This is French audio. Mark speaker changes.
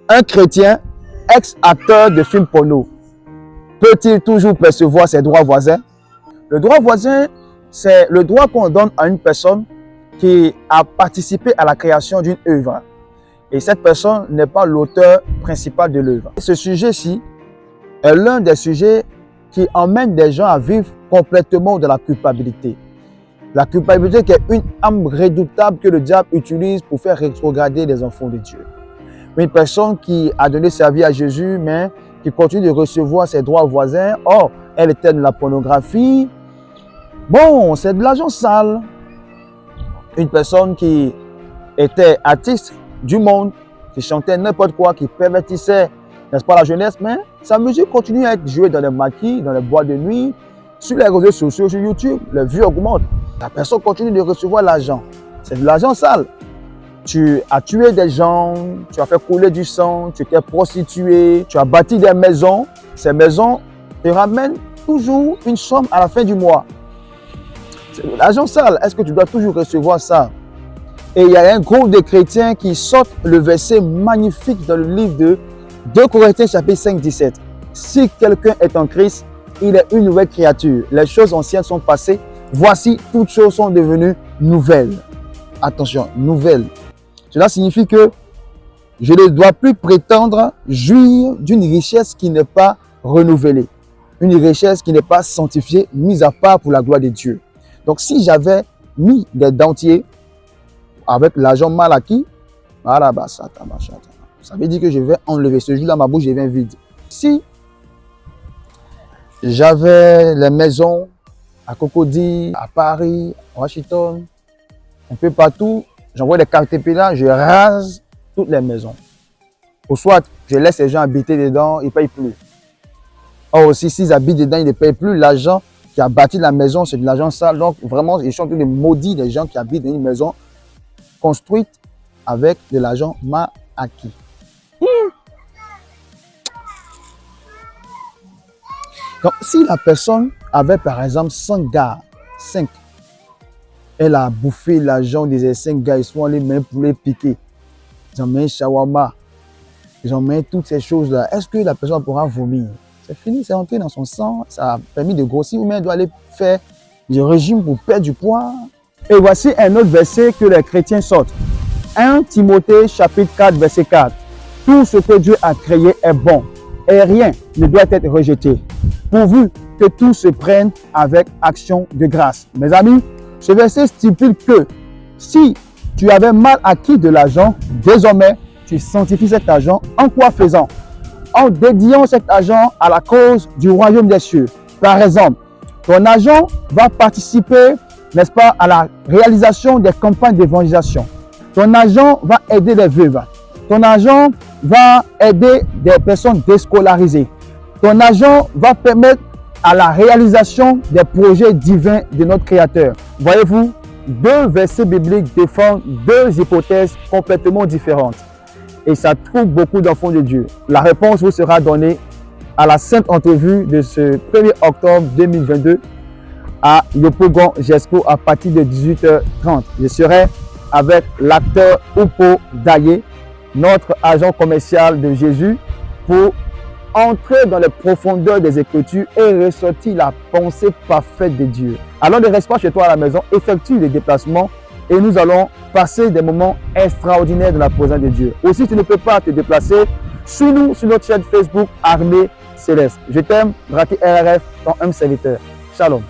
Speaker 1: Un chrétien, ex-acteur de films porno, peut-il toujours percevoir ses droits voisins? Le droit voisin, c'est le droit qu'on donne à une personne qui a participé à la création d'une œuvre. Et cette personne n'est pas l'auteur principal de l'œuvre. Ce sujet-ci est l'un des sujets qui emmène des gens à vivre complètement de la culpabilité. La culpabilité qui est une âme redoutable que le diable utilise pour faire rétrograder les enfants de Dieu. Une personne qui a donné sa vie à Jésus, mais qui continue de recevoir ses droits voisins. Or, elle était de la pornographie. Bon, c'est de l'argent sale. Une personne qui était artiste du monde, qui chantait n'importe quoi, qui pervertissait, n'est-ce pas, la jeunesse, mais sa musique continue à être jouée dans les maquis, dans les boîtes de nuit, sur les réseaux sociaux, sur YouTube, les vues augmentent. La personne continue de recevoir l'argent. C'est de l'argent sale. Tu as tué des gens, tu as fait couler du sang, tu t'es prostitué, tu as bâti des maisons. Ces maisons te ramènent toujours une somme à la fin du mois. C'est de l'argent sale. Est-ce que tu dois toujours recevoir ça? Et il y a un groupe de chrétiens qui sortent le verset magnifique dans le livre de 2 Corinthiens chapitre 5, 17. Si quelqu'un est en Christ, il est une nouvelle créature. Les choses anciennes sont passées. Voici, toutes choses sont devenues nouvelles. Attention, nouvelles. Cela signifie que je ne dois plus prétendre jouir d'une richesse qui n'est pas renouvelée. Une richesse qui n'est pas sanctifiée, mise à part pour la gloire de Dieu. Donc si j'avais mis des dentiers avec l'argent mal acquis, ça veut dire que je vais enlever ce jour-là, ma bouche devient vide. Si j'avais les maisons à Cocody, à Paris, à Washington, un peu partout, j'envoie des caterpillars, je rase toutes les maisons. Ou soit, je laisse les gens habiter dedans, ils ne payent plus. Or aussi, s'ils habitent dedans, ils ne payent plus. L'argent qui a bâti la maison, c'est de l'argent sale. Donc vraiment, ils sont tous les maudits des gens qui habitent dans une maison construite avec de l'argent mal acquis. Donc, si la personne avait par exemple 100 gars, 5, elle a bouffé l'argent des 5 gars, ils sont allés même pour les piquer. Ils ont mis un shawarma, ils ont mis toutes ces choses-là. Est-ce que la personne pourra vomir? C'est fini, c'est entré dans son sang, ça a permis de grossir, ou bien elle doit aller faire du régime pour perdre du poids. Et voici un autre verset que les chrétiens sortent. 1 Timothée chapitre 4, verset 4. Tout ce que Dieu a créé est bon, et rien ne doit être rejeté, pourvu que tout se prenne avec action de grâce. Mes amis, ce verset stipule que si tu avais mal acquis de l'argent, désormais, tu sanctifies cet argent en quoi faisant? En dédiant cet argent à la cause du royaume des cieux. Par exemple, ton argent va participer, n'est-ce pas, à la réalisation des campagnes d'évangélisation. Ton argent va aider les veuves. Ton argent va aider des personnes déscolarisées. Ton argent va permettre à la réalisation des projets divins de notre Créateur. Voyez-vous, 2 versets bibliques défendent 2 hypothèses complètement différentes. Et ça trouble beaucoup d'enfants de Dieu. La réponse vous sera donnée à la sainte entrevue de ce 1er octobre 2022 à Yopougon Jesco à partir de 18h30. Je serai avec l'acteur Oupo Daye, notre agent commercial de Jésus, pour entrer dans les profondeurs des Écritures et ressortir la pensée parfaite de Dieu. Alors ne reste pas chez toi à la maison, effectue les déplacements et nous allons passer des moments extraordinaires dans la présence de Dieu. Aussi, tu ne peux pas te déplacer, suis-nous sur notre chaîne Facebook Armée Céleste. Je t'aime, Draki RRF, ton homme serviteur. Shalom.